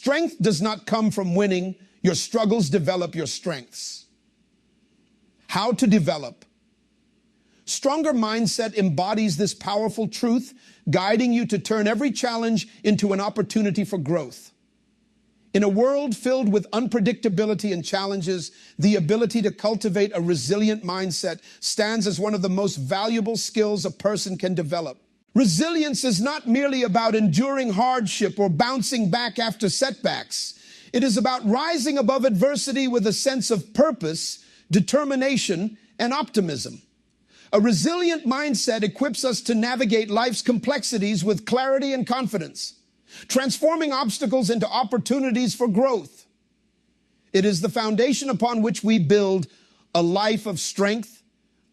Strength does not come from winning. Your struggles develop your strengths. How to develop? Stronger Mindset embodies this powerful truth, guiding you to turn every challenge into an opportunity for growth. In a world filled with unpredictability and challenges, the ability to cultivate a resilient mindset stands as one of the most valuable skills a person can develop. Resilience is not merely about enduring hardship or bouncing back after setbacks. It is about rising above adversity with a sense of purpose, determination, and optimism. A resilient mindset equips us to navigate life's complexities with clarity and confidence, transforming obstacles into opportunities for growth. It is the foundation upon which we build a life of strength,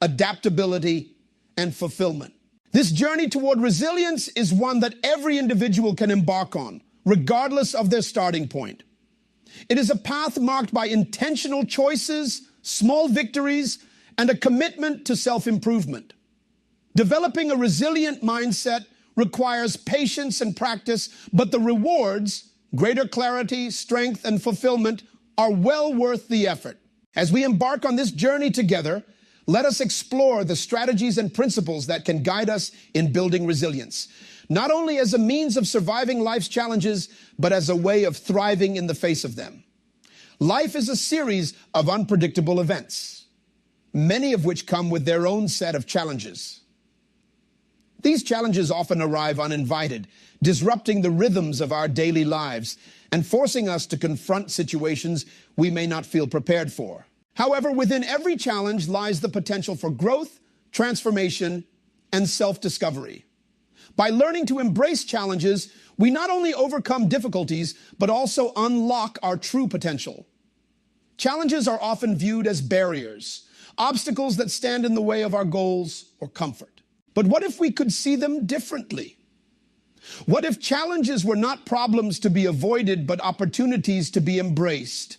adaptability, and fulfillment. This journey toward resilience is one that every individual can embark on, regardless of their starting point. It is a path marked by intentional choices, small victories, and a commitment to self-improvement. Developing a resilient mindset requires patience and practice, but the rewards, greater clarity, strength, and fulfillment, are well worth the effort. As we embark on this journey together, let us explore the strategies and principles that can guide us in building resilience, not only as a means of surviving life's challenges, but as a way of thriving in the face of them. Life is a series of unpredictable events, many of which come with their own set of challenges. These challenges often arrive uninvited, disrupting the rhythms of our daily lives and forcing us to confront situations we may not feel prepared for. However, within every challenge lies the potential for growth, transformation, and self-discovery. By learning to embrace challenges, we not only overcome difficulties, but also unlock our true potential. Challenges are often viewed as barriers, obstacles that stand in the way of our goals or comfort. But what if we could see them differently? What if challenges were not problems to be avoided, but opportunities to be embraced?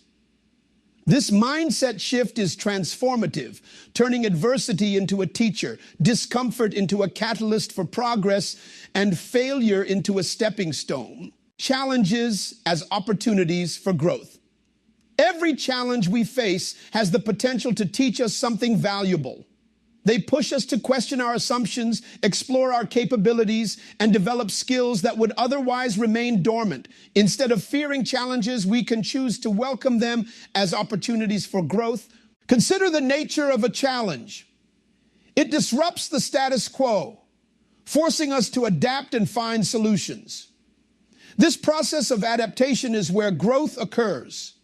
This mindset shift is transformative, turning adversity into a teacher, discomfort into a catalyst for progress, and failure into a stepping stone. Challenges as opportunities for growth. Every challenge we face has the potential to teach us something valuable. They push us to question our assumptions, explore our capabilities, and develop skills that would otherwise remain dormant. Instead of fearing challenges, we can choose to welcome them as opportunities for growth. Consider the nature of a challenge. It disrupts the status quo, forcing us to adapt and find solutions. This process of adaptation is where growth occurs.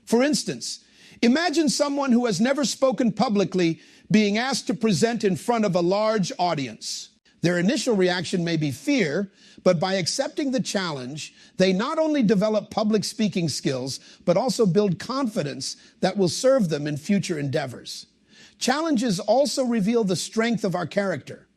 For instance, imagine someone who has never spoken publicly being asked to present in front of a large audience. Their initial reaction may be fear, but by accepting the challenge, they not only develop public speaking skills, but also build confidence that will serve them in future endeavors. Challenges also reveal the strength of our character.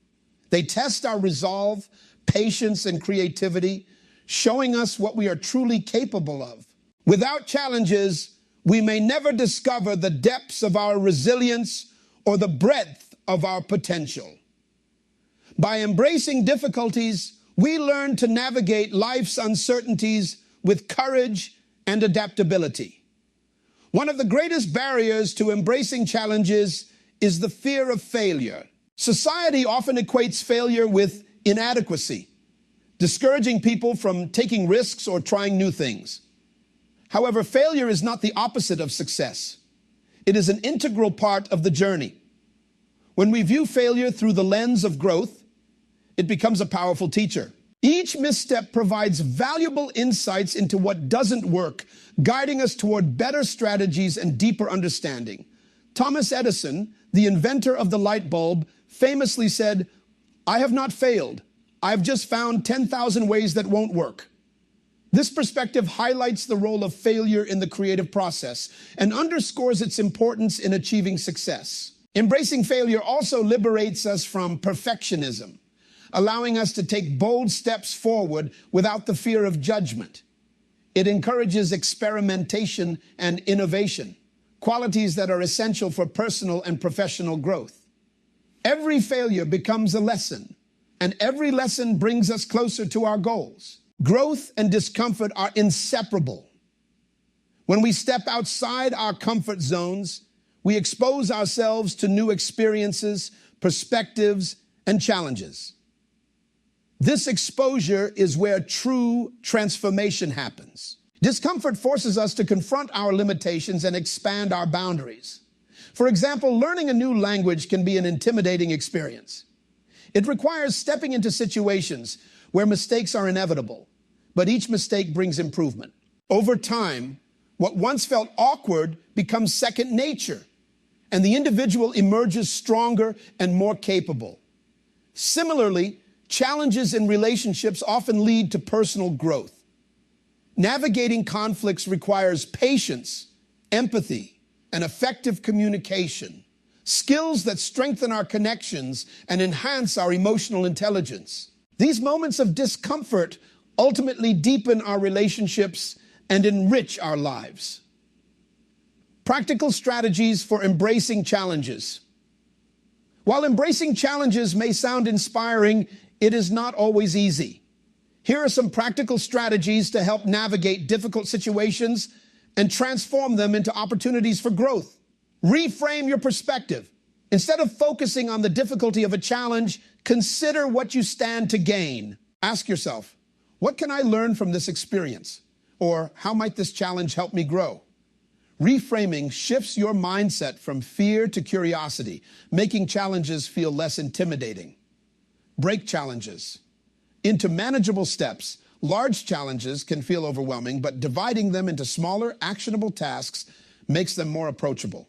They test our resolve, patience, and creativity, showing us what we are truly capable of. Without challenges, we may never discover the depths of our resilience or the breadth of our potential. By embracing difficulties, we learn to navigate life's uncertainties with courage and adaptability. One of the greatest barriers to embracing challenges is the fear of failure. Society often equates failure with inadequacy, discouraging people from taking risks or trying new things. However, failure is not the opposite of success. It is an integral part of the journey. When we view failure through the lens of growth, it becomes a powerful teacher. Each misstep provides valuable insights into what doesn't work, guiding us toward better strategies and deeper understanding. Thomas Edison, the inventor of the light bulb, famously said, "I have not failed. I've just found 10,000 ways that won't work." This perspective highlights the role of failure in the creative process and underscores its importance in achieving success. Embracing failure also liberates us from perfectionism, allowing us to take bold steps forward without the fear of judgment. It encourages experimentation and innovation, qualities that are essential for personal and professional growth. Every failure becomes a lesson, and every lesson brings us closer to our goals. Growth and discomfort are inseparable. When we step outside our comfort zones, we expose ourselves to new experiences, perspectives, and challenges. This exposure is where true transformation happens. Discomfort forces us to confront our limitations and expand our boundaries. For example, learning a new language can be an intimidating experience. It requires stepping into situations where mistakes are inevitable, but each mistake brings improvement. Over time, what once felt awkward becomes second nature, and the individual emerges stronger and more capable. Similarly, challenges in relationships often lead to personal growth. Navigating conflicts requires patience, empathy, and effective communication, skills that strengthen our connections and enhance our emotional intelligence. These moments of discomfort ultimately deepen our relationships and enrich our lives. Practical strategies for embracing challenges. While embracing challenges may sound inspiring, it is not always easy. Here are some practical strategies to help navigate difficult situations and transform them into opportunities for growth. Reframe your perspective. Instead of focusing on the difficulty of a challenge, consider what you stand to gain. Ask yourself, what can I learn from this experience? Or how might this challenge help me grow? Reframing shifts your mindset from fear to curiosity, making challenges feel less intimidating. Break challenges into manageable steps. Large challenges can feel overwhelming, but dividing them into smaller, actionable tasks makes them more approachable.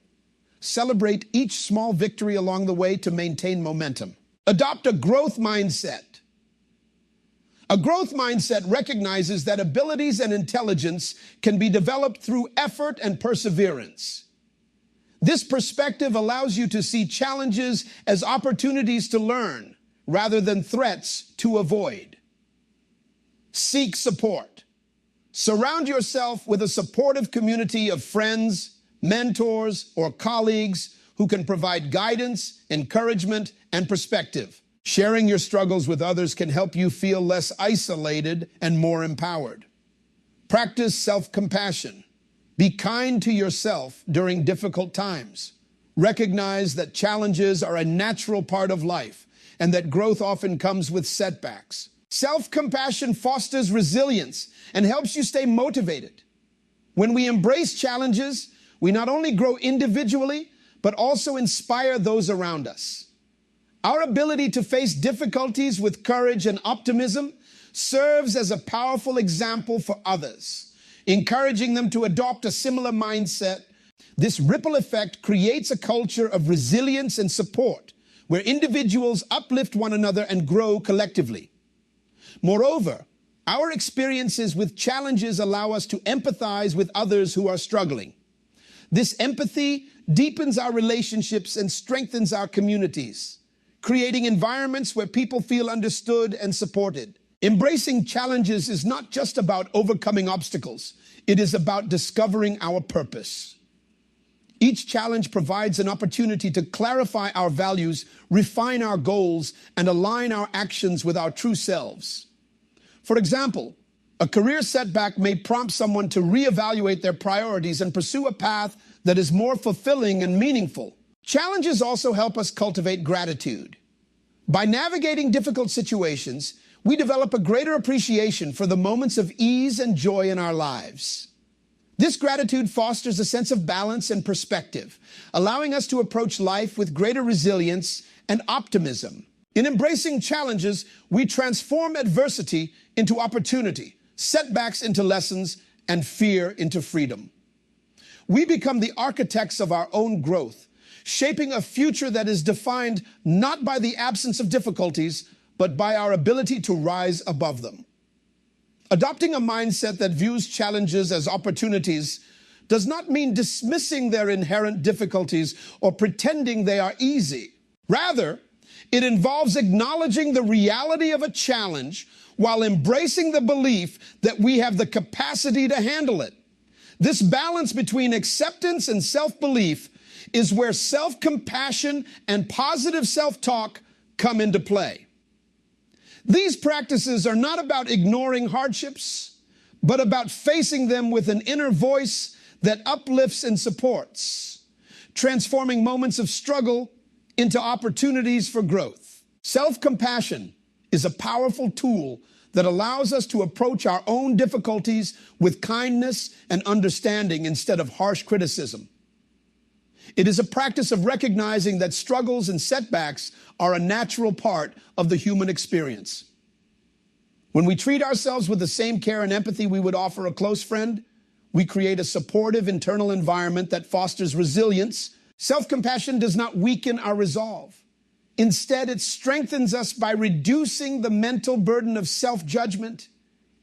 Celebrate each small victory along the way to maintain momentum. Adopt a growth mindset. A growth mindset recognizes that abilities and intelligence can be developed through effort and perseverance. This perspective allows you to see challenges as opportunities to learn rather than threats to avoid. Seek support. Surround yourself with a supportive community of friends, mentors, or colleagues who can provide guidance, encouragement, and perspective. Sharing your struggles with others can help you feel less isolated and more empowered. Practice self-compassion. Be kind to yourself during difficult times. Recognize that challenges are a natural part of life and that growth often comes with setbacks. Self-compassion fosters resilience and helps you stay motivated. When we embrace challenges, we not only grow individually, but also inspire those around us. Our ability to face difficulties with courage and optimism serves as a powerful example for others, encouraging them to adopt a similar mindset. This ripple effect creates a culture of resilience and support, where individuals uplift one another and grow collectively. Moreover, our experiences with challenges allow us to empathize with others who are struggling. This empathy deepens our relationships and strengthens our communities, creating environments where people feel understood and supported. Embracing challenges is not just about overcoming obstacles. It is about discovering our purpose. Each challenge provides an opportunity to clarify our values, refine our goals, and align our actions with our true selves. For example, a career setback may prompt someone to reevaluate their priorities and pursue a path that is more fulfilling and meaningful. Challenges also help us cultivate gratitude. By navigating difficult situations, we develop a greater appreciation for the moments of ease and joy in our lives. This gratitude fosters a sense of balance and perspective, allowing us to approach life with greater resilience and optimism. In embracing challenges, we transform adversity into opportunity, setbacks into lessons, and fear into freedom. We become the architects of our own growth, shaping a future that is defined not by the absence of difficulties, but by our ability to rise above them. Adopting a mindset that views challenges as opportunities does not mean dismissing their inherent difficulties or pretending they are easy. Rather, it involves acknowledging the reality of a challenge while embracing the belief that we have the capacity to handle it. This balance between acceptance and self-belief is where self-compassion and positive self-talk come into play. These practices are not about ignoring hardships, but about facing them with an inner voice that uplifts and supports, transforming moments of struggle into opportunities for growth. Self-compassion is a powerful tool that allows us to approach our own difficulties with kindness and understanding instead of harsh criticism. It is a practice of recognizing that struggles and setbacks are a natural part of the human experience. When we treat ourselves with the same care and empathy we would offer a close friend, we create a supportive internal environment that fosters resilience. Self-compassion does not weaken our resolve. Instead, it strengthens us by reducing the mental burden of self-judgment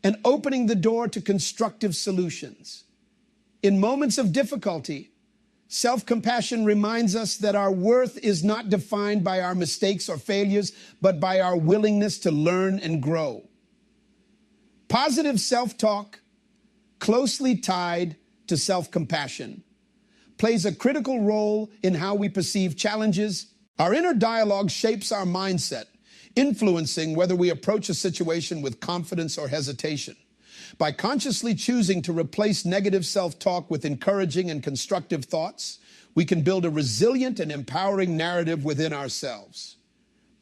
and opening the door to constructive solutions. In moments of difficulty, self-compassion reminds us that our worth is not defined by our mistakes or failures, but by our willingness to learn and grow. Positive self-talk, closely tied to self-compassion, plays a critical role in how we perceive challenges. Our inner dialogue shapes our mindset, influencing whether we approach a situation with confidence or hesitation. By consciously choosing to replace negative self-talk with encouraging and constructive thoughts, we can build a resilient and empowering narrative within ourselves.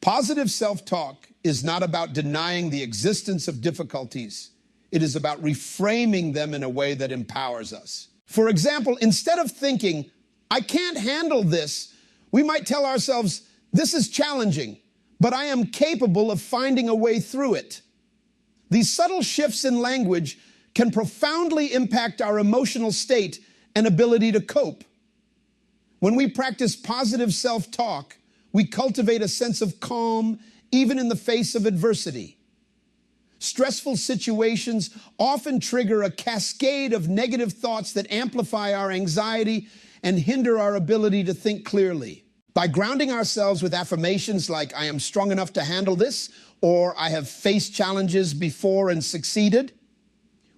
Positive self-talk is not about denying the existence of difficulties. It is about reframing them in a way that empowers us. For example, instead of thinking, "I can't handle this," we might tell ourselves, "This is challenging, but I am capable of finding a way through it." These subtle shifts in language can profoundly impact our emotional state and ability to cope. When we practice positive self-talk, we cultivate a sense of calm even in the face of adversity. Stressful situations often trigger a cascade of negative thoughts that amplify our anxiety and hinder our ability to think clearly. By grounding ourselves with affirmations like "I am strong enough to handle this," or "I have faced challenges before and succeeded,"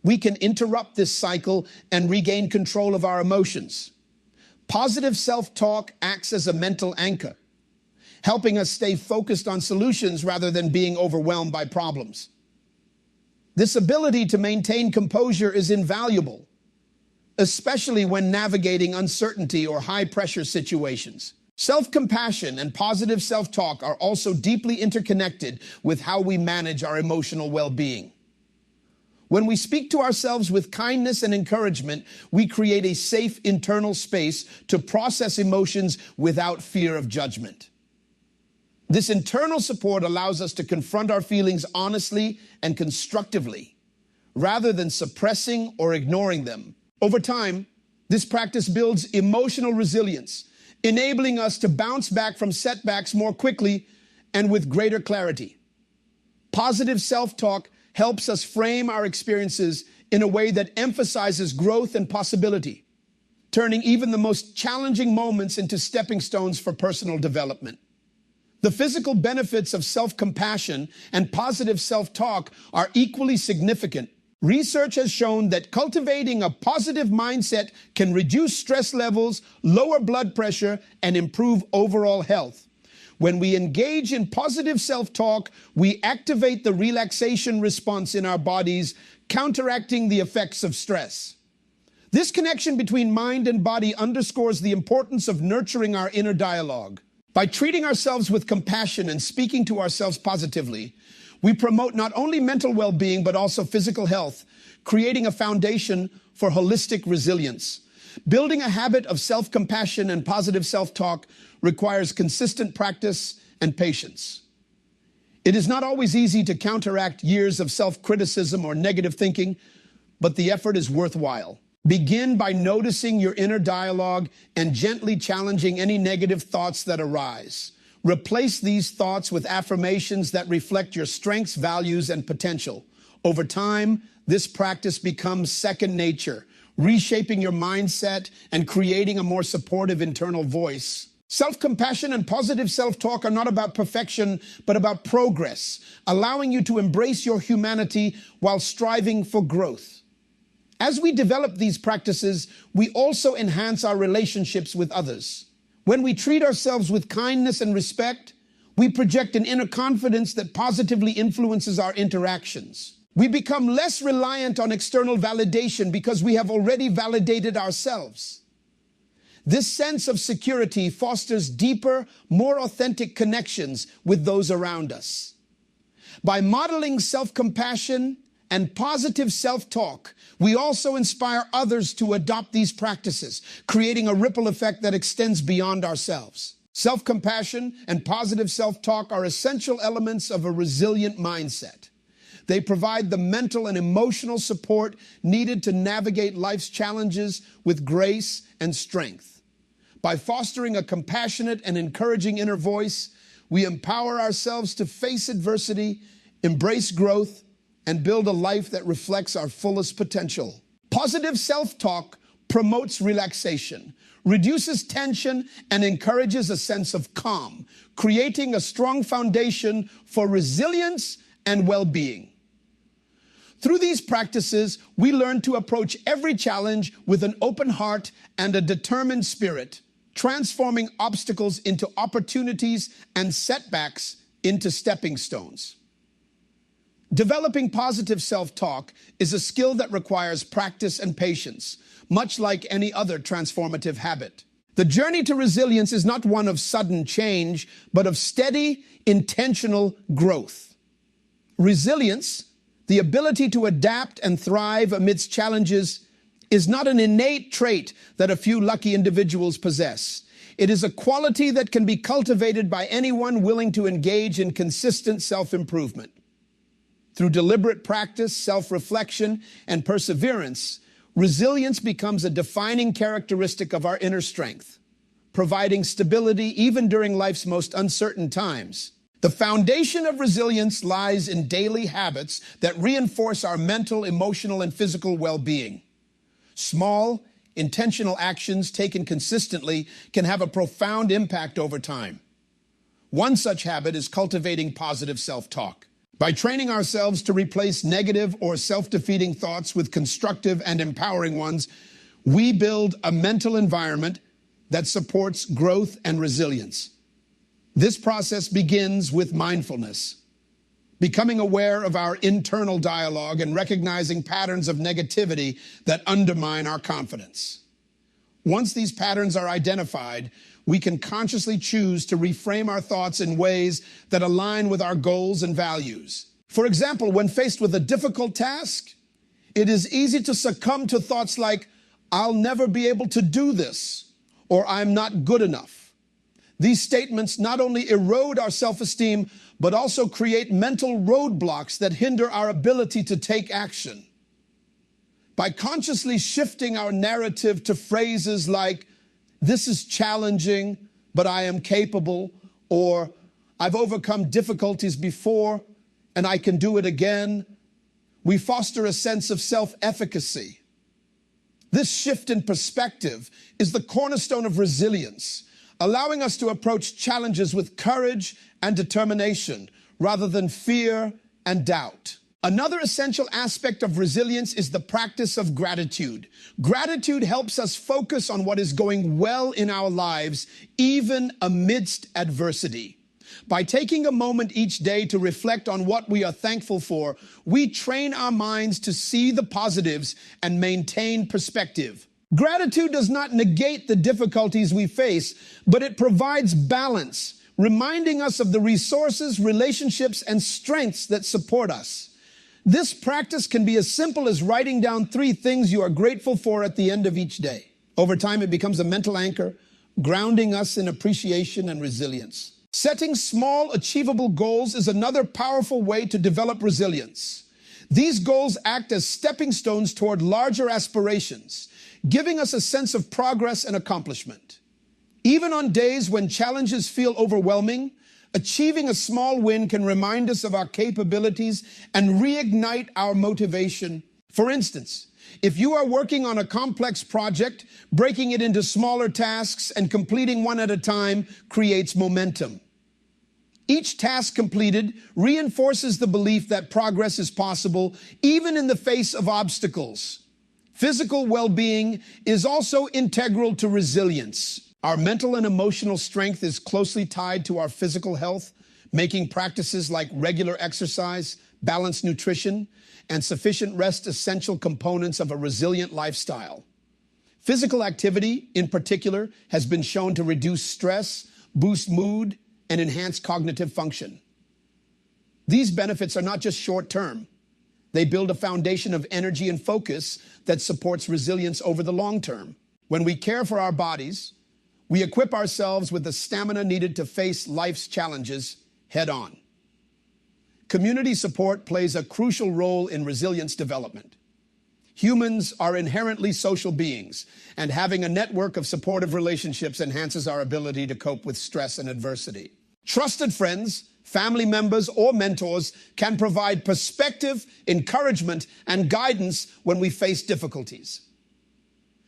we can interrupt this cycle and regain control of our emotions. Positive self-talk acts as a mental anchor, helping us stay focused on solutions rather than being overwhelmed by problems. This ability to maintain composure is invaluable, especially when navigating uncertainty or high-pressure situations. Self-compassion and positive self-talk are also deeply interconnected with how we manage our emotional well-being. When we speak to ourselves with kindness and encouragement, we create a safe internal space to process emotions without fear of judgment. This internal support allows us to confront our feelings honestly and constructively, rather than suppressing or ignoring them. Over time, this practice builds emotional resilience, enabling us to bounce back from setbacks more quickly and with greater clarity. Positive self-talk helps us frame our experiences in a way that emphasizes growth and possibility, turning even the most challenging moments into stepping stones for personal development. The physical benefits of self-compassion and positive self-talk are equally significant. Research has shown that cultivating a positive mindset can reduce stress levels, lower blood pressure, and improve overall health. When we engage in positive self-talk, we activate the relaxation response in our bodies, counteracting the effects of stress. This connection between mind and body underscores the importance of nurturing our inner dialogue. By treating ourselves with compassion and speaking to ourselves positively, we promote not only mental well-being, but also physical health, creating a foundation for holistic resilience. Building a habit of self-compassion and positive self-talk requires consistent practice and patience. It is not always easy to counteract years of self-criticism or negative thinking, but the effort is worthwhile. Begin by noticing your inner dialogue and gently challenging any negative thoughts that arise. Replace these thoughts with affirmations that reflect your strengths, values, and potential. Over time, this practice becomes second nature, reshaping your mindset and creating a more supportive internal voice. Self-compassion and positive self-talk are not about perfection, but about progress, allowing you to embrace your humanity while striving for growth. As we develop these practices, we also enhance our relationships with others. When we treat ourselves with kindness and respect, We project an inner confidence that positively influences our interactions. We become less reliant on external validation because we have already validated ourselves. This sense of security fosters deeper, more authentic connections with those around us. By modeling self-compassion and positive self-talk, we also inspire others to adopt these practices, creating a ripple effect that extends beyond ourselves. Self-compassion and positive self-talk are essential elements of a resilient mindset. They provide the mental and emotional support needed to navigate life's challenges with grace and strength. By fostering a compassionate and encouraging inner voice, we empower ourselves to face adversity, embrace growth, and build a life that reflects our fullest potential. Positive self-talk promotes relaxation, reduces tension, and encourages a sense of calm, creating a strong foundation for resilience and well-being. Through these practices, we learn to approach every challenge with an open heart and a determined spirit, transforming obstacles into opportunities and setbacks into stepping stones. Developing positive self-talk is a skill that requires practice and patience, much like any other transformative habit. The journey to resilience is not one of sudden change, but of steady, intentional growth. Resilience, the ability to adapt and thrive amidst challenges, is not an innate trait that a few lucky individuals possess. It is a quality that can be cultivated by anyone willing to engage in consistent self-improvement. Through deliberate practice, self-reflection, and perseverance, resilience becomes a defining characteristic of our inner strength, providing stability even during life's most uncertain times. The foundation of resilience lies in daily habits that reinforce our mental, emotional, and physical well-being. Small, intentional actions taken consistently can have a profound impact over time. One such habit is cultivating positive self-talk. By training ourselves to replace negative or self-defeating thoughts with constructive and empowering ones, we build a mental environment that supports growth and resilience. This process begins with mindfulness, becoming aware of our internal dialogue and recognizing patterns of negativity that undermine our confidence. Once these patterns are identified, we can consciously choose to reframe our thoughts in ways that align with our goals and values. For example, when faced with a difficult task, it is easy to succumb to thoughts like, "I'll never be able to do this," or "I'm not good enough." These statements not only erode our self-esteem, but also create mental roadblocks that hinder our ability to take action. By consciously shifting our narrative to phrases like, "This is challenging, but I am capable," or "I've overcome difficulties before and I can do it again," we foster a sense of self-efficacy. This shift in perspective is the cornerstone of resilience, allowing us to approach challenges with courage and determination rather than fear and doubt. Another essential aspect of resilience is the practice of gratitude. Gratitude helps us focus on what is going well in our lives, even amidst adversity. By taking a moment each day to reflect on what we are thankful for, we train our minds to see the positives and maintain perspective. Gratitude does not negate the difficulties we face, but it provides balance, reminding us of the resources, relationships, and strengths that support us. This practice can be as simple as writing down 3 things you are grateful for at the end of each day. Over time, it becomes a mental anchor, grounding us in appreciation and resilience. Setting small, achievable goals is another powerful way to develop resilience. These goals act as stepping stones toward larger aspirations, giving us a sense of progress and accomplishment. Even on days when challenges feel overwhelming, achieving a small win can remind us of our capabilities and reignite our motivation. For instance, if you are working on a complex project, breaking it into smaller tasks and completing one at a time creates momentum. Each task completed reinforces the belief that progress is possible, even in the face of obstacles. Physical well-being is also integral to resilience. Our mental and emotional strength is closely tied to our physical health. making practices like regular exercise, balanced nutrition, and sufficient rest essential components of a resilient lifestyle. Physical activity, in particular, has been shown to reduce stress, boost mood, and enhance cognitive function. These benefits are not just short-term. They build a foundation of energy and focus that supports resilience over the long term. When we care for our bodies, we equip ourselves with the stamina needed to face life's challenges head-on. Community support plays a crucial role in resilience development. Humans are inherently social beings, and having a network of supportive relationships enhances our ability to cope with stress and adversity. Trusted friends, family members, or mentors can provide perspective, encouragement, and guidance when we face difficulties.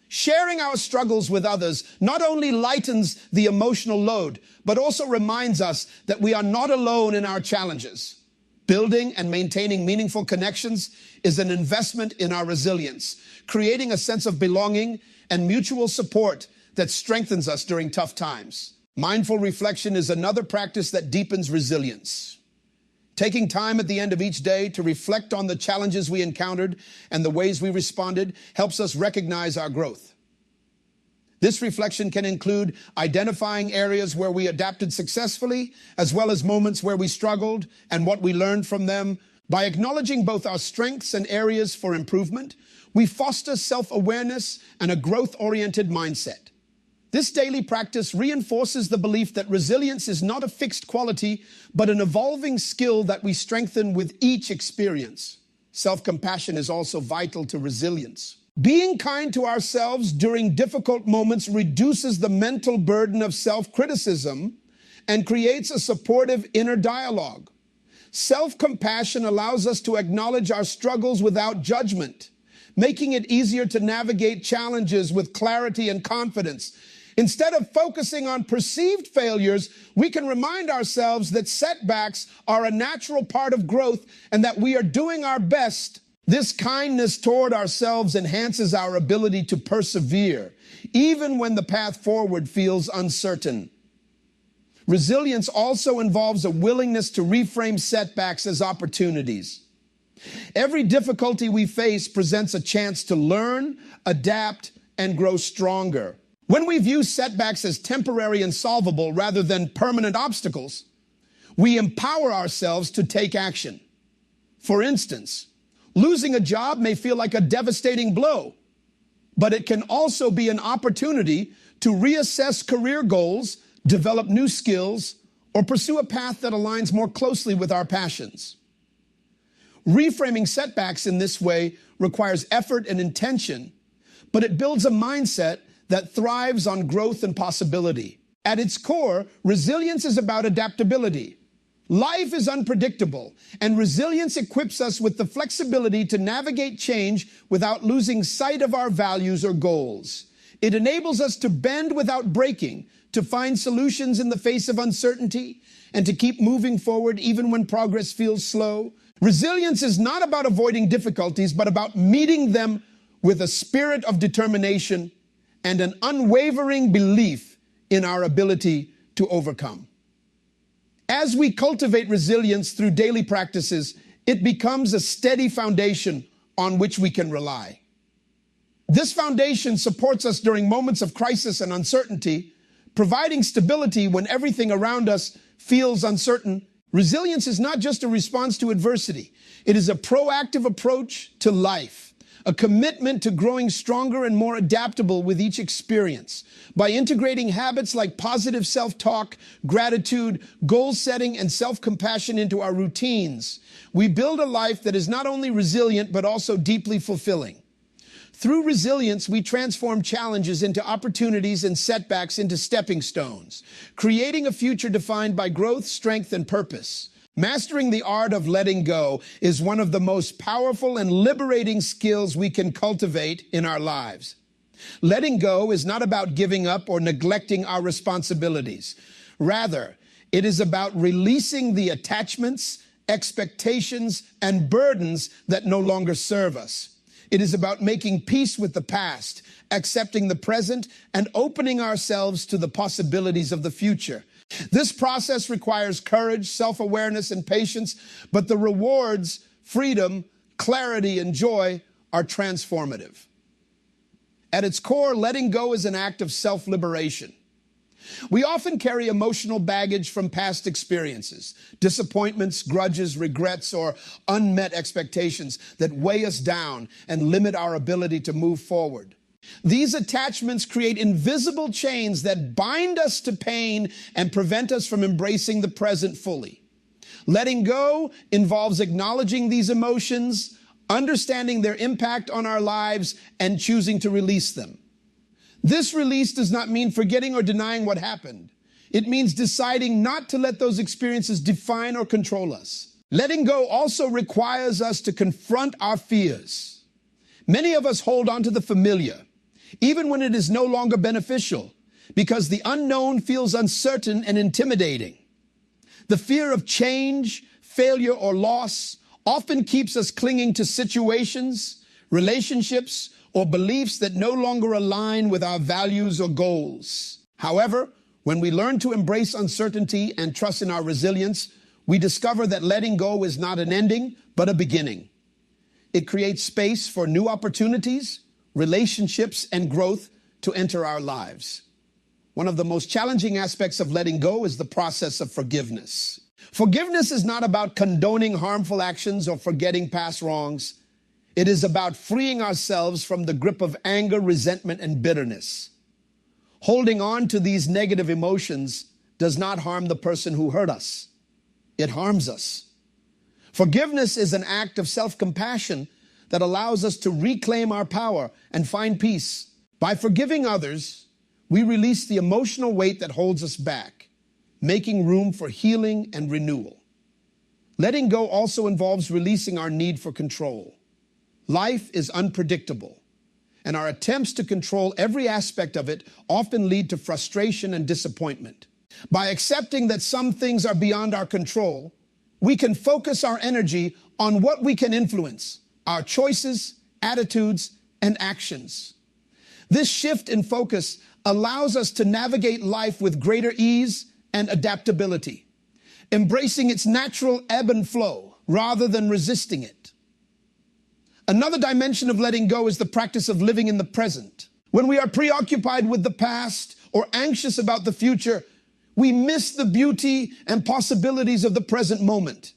Sharing our struggles with others not only lightens the emotional load, but also reminds us that we are not alone in our challenges. Building and maintaining meaningful connections is an investment in our resilience, creating a sense of belonging and mutual support that strengthens us during tough times. Mindful reflection is another practice that deepens resilience. Taking time at the end of each day to reflect on the challenges we encountered and the ways we responded helps us recognize our growth. This reflection can include identifying areas where we adapted successfully, as well as moments where we struggled and what we learned from them. By acknowledging both our strengths and areas for improvement, we foster self-awareness and a growth-oriented mindset. This daily practice reinforces the belief that resilience is not a fixed quality, but an evolving skill that we strengthen with each experience. Self-compassion is also vital to resilience. Being kind to ourselves during difficult moments reduces the mental burden of self-criticism and creates a supportive inner dialogue. Self-compassion allows us to acknowledge our struggles without judgment, making it easier to navigate challenges with clarity and confidence. Instead of focusing on perceived failures, we can remind ourselves that setbacks are a natural part of growth and that we are doing our best. This kindness toward ourselves enhances our ability to persevere, even when the path forward feels uncertain. Resilience also involves a willingness to reframe setbacks as opportunities. Every difficulty we face presents a chance to learn, adapt, and grow stronger. When we view setbacks as temporary and solvable rather than permanent obstacles, we empower ourselves to take action. For instance, losing a job may feel like a devastating blow, but it can also be an opportunity to reassess career goals, develop new skills, or pursue a path that aligns more closely with our passions. Reframing setbacks in this way requires effort and intention, but it builds a mindset that thrives on growth and possibility. At its core, resilience is about adaptability. Life is unpredictable, and resilience equips us with the flexibility to navigate change without losing sight of our values or goals. It enables us to bend without breaking, to find solutions in the face of uncertainty, and to keep moving forward even when progress feels slow. Resilience is not about avoiding difficulties, but about meeting them with a spirit of determination and an unwavering belief in our ability to overcome. As we cultivate resilience through daily practices, it becomes a steady foundation on which we can rely. This foundation supports us during moments of crisis and uncertainty, providing stability when everything around us feels uncertain. Resilience is not just a response to adversity. It is a proactive approach to life, a commitment to growing stronger and more adaptable with each experience. By integrating habits like positive self-talk, gratitude, goal setting, and self-compassion into our routines, we build a life that is not only resilient, but also deeply fulfilling. Through resilience, we transform challenges into opportunities and setbacks into stepping stones, creating a future defined by growth, strength, and purpose. Mastering the art of letting go is one of the most powerful and liberating skills we can cultivate in our lives. Letting go is not about giving up or neglecting our responsibilities. Rather, it is about releasing the attachments, expectations, and burdens that no longer serve us. It is about making peace with the past, accepting the present, and opening ourselves to the possibilities of the future. This process requires courage, self-awareness, and patience, but the rewards, freedom, clarity, and joy are transformative. At its core, letting go is an act of self-liberation. We often carry emotional baggage from past experiences, disappointments, grudges, regrets, or unmet expectations that weigh us down and limit our ability to move forward. These attachments create invisible chains that bind us to pain and prevent us from embracing the present fully. Letting go involves acknowledging these emotions, understanding their impact on our lives, and choosing to release them. This release does not mean forgetting or denying what happened. It means deciding not to let those experiences define or control us. Letting go also requires us to confront our fears. Many of us hold on to the familiar, even when it is no longer beneficial, because the unknown feels uncertain and intimidating. The fear of change, failure, or loss often keeps us clinging to situations, relationships, or beliefs that no longer align with our values or goals. However, when we learn to embrace uncertainty and trust in our resilience, we discover that letting go is not an ending, but a beginning. It creates space for new opportunities, relationships, and growth to enter our lives. One of the most challenging aspects of letting go is the process of forgiveness. Forgiveness is not about condoning harmful actions or forgetting past wrongs. It is about freeing ourselves from the grip of anger, resentment, and bitterness. Holding on to these negative emotions does not harm the person who hurt us. It harms us. Forgiveness is an act of self-compassion that allows us to reclaim our power and find peace. By forgiving others, we release the emotional weight that holds us back, making room for healing and renewal. Letting go also involves releasing our need for control. Life is unpredictable, and our attempts to control every aspect of it often lead to frustration and disappointment. By accepting that some things are beyond our control, we can focus our energy on what we can influence, our choices, attitudes, and actions. This shift in focus allows us to navigate life with greater ease and adaptability, embracing its natural ebb and flow rather than resisting it. Another dimension of letting go is the practice of living in the present. When we are preoccupied with the past or anxious about the future, we miss the beauty and possibilities of the present moment.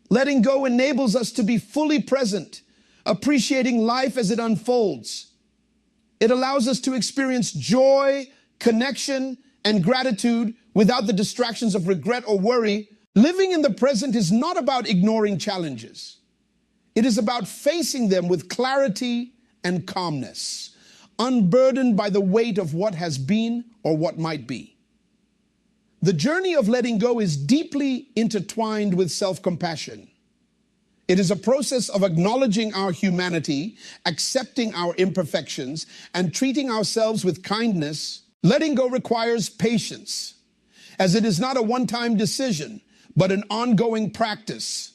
Letting go enables us to be fully present, appreciating life as it unfolds. It allows us to experience joy, connection, and gratitude without the distractions of regret or worry. Living in the present is not about ignoring challenges. It is about facing them with clarity and calmness, unburdened by the weight of what has been or what might be. The journey of letting go is deeply intertwined with self-compassion. It is a process of acknowledging our humanity, accepting our imperfections, and treating ourselves with kindness. Letting go requires patience, as it is not a one-time decision, but an ongoing practice.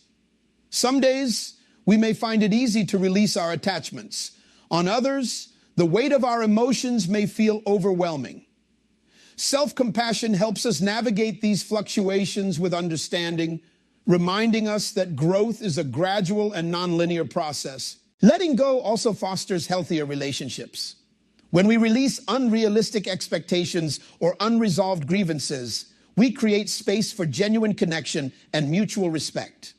Some days, we may find it easy to release our attachments. On others, the weight of our emotions may feel overwhelming. Self-compassion helps us navigate these fluctuations with understanding, reminding us that growth is a gradual and nonlinear process. Letting go also fosters healthier relationships. When we release unrealistic expectations or unresolved grievances, we create space for genuine connection and mutual respect.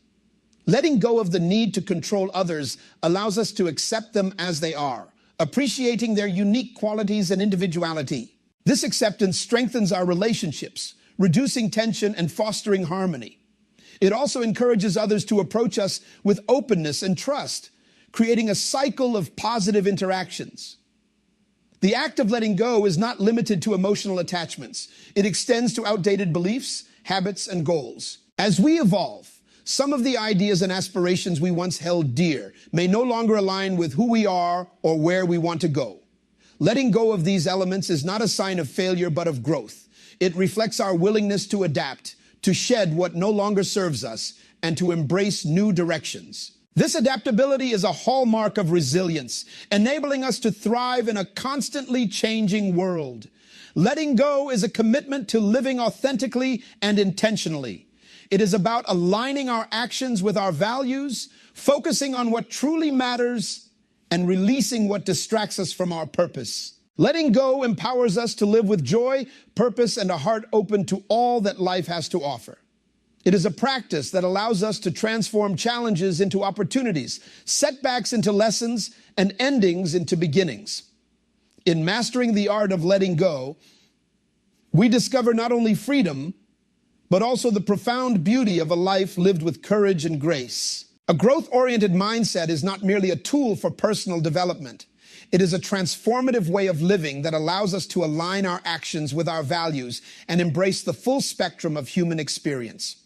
Letting go of the need to control others allows us to accept them as they are, appreciating their unique qualities and individuality. This acceptance strengthens our relationships, reducing tension and fostering harmony. It also encourages others to approach us with openness and trust, creating a cycle of positive interactions. The act of letting go is not limited to emotional attachments. It extends to outdated beliefs, habits, and goals. As we evolve, some of the ideas and aspirations we once held dear may no longer align with who we are or where we want to go. Letting go of these elements is not a sign of failure, but of growth. It reflects our willingness to adapt, to shed what no longer serves us, and to embrace new directions. This adaptability is a hallmark of resilience, enabling us to thrive in a constantly changing world. Letting go is a commitment to living authentically and intentionally. It is about aligning our actions with our values, focusing on what truly matters, and releasing what distracts us from our purpose. Letting go empowers us to live with joy, purpose, and a heart open to all that life has to offer. It is a practice that allows us to transform challenges into opportunities, setbacks into lessons, and endings into beginnings. In mastering the art of letting go, we discover not only freedom, but also the profound beauty of a life lived with courage and grace. A growth-oriented mindset is not merely a tool for personal development. It is a transformative way of living that allows us to align our actions with our values and embrace the full spectrum of human experience.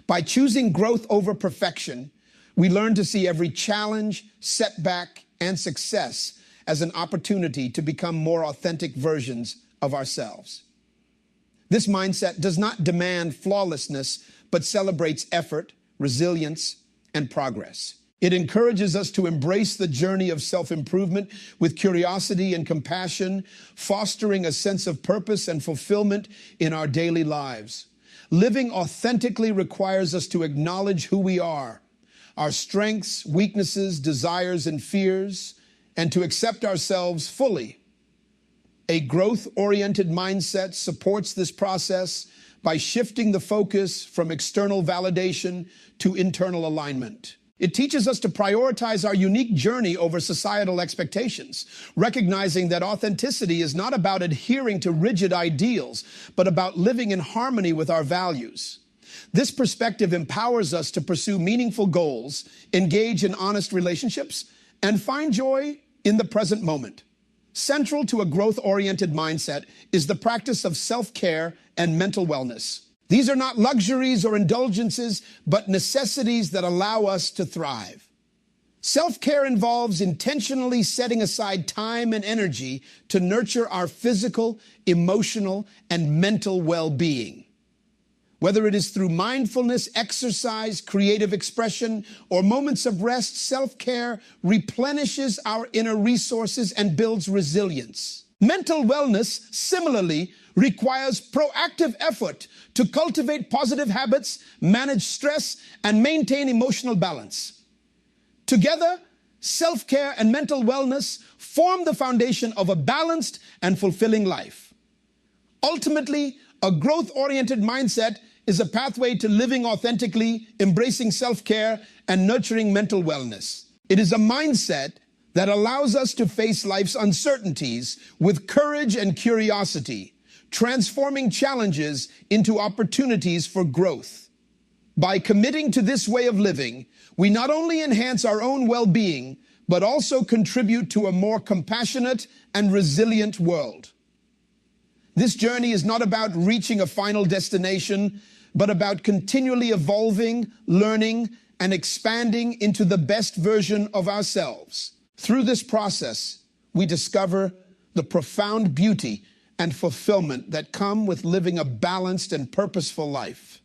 By choosing growth over perfection, we learn to see every challenge, setback, and success as an opportunity to become more authentic versions of ourselves. This mindset does not demand flawlessness, but celebrates effort, resilience, and progress. It encourages us to embrace the journey of self-improvement with curiosity and compassion, fostering a sense of purpose and fulfillment in our daily lives. Living authentically requires us to acknowledge who we are, our strengths, weaknesses, desires, and fears, and to accept ourselves fully. A growth-oriented mindset supports this process by shifting the focus from external validation to internal alignment. It teaches us to prioritize our unique journey over societal expectations, recognizing that authenticity is not about adhering to rigid ideals, but about living in harmony with our values. This perspective empowers us to pursue meaningful goals, engage in honest relationships, and find joy in the present moment. Central to a growth-oriented mindset is the practice of self-care and mental wellness. These are not luxuries or indulgences, but necessities that allow us to thrive. Self-care involves intentionally setting aside time and energy to nurture our physical, emotional, and mental well-being. Whether it is through mindfulness, exercise, creative expression, or moments of rest, self-care replenishes our inner resources and builds resilience. Mental wellness, similarly, requires proactive effort to cultivate positive habits, manage stress, and maintain emotional balance. Together, self-care and mental wellness form the foundation of a balanced and fulfilling life. Ultimately, a growth-oriented mindset is a pathway to living authentically, embracing self-care, and nurturing mental wellness. It is a mindset that allows us to face life's uncertainties with courage and curiosity, transforming challenges into opportunities for growth. By committing to this way of living, we not only enhance our own well-being, but also contribute to a more compassionate and resilient world. This journey is not about reaching a final destination, but about continually evolving, learning, and expanding into the best version of ourselves. Through this process, we discover the profound beauty and fulfillment that come with living a balanced and purposeful life.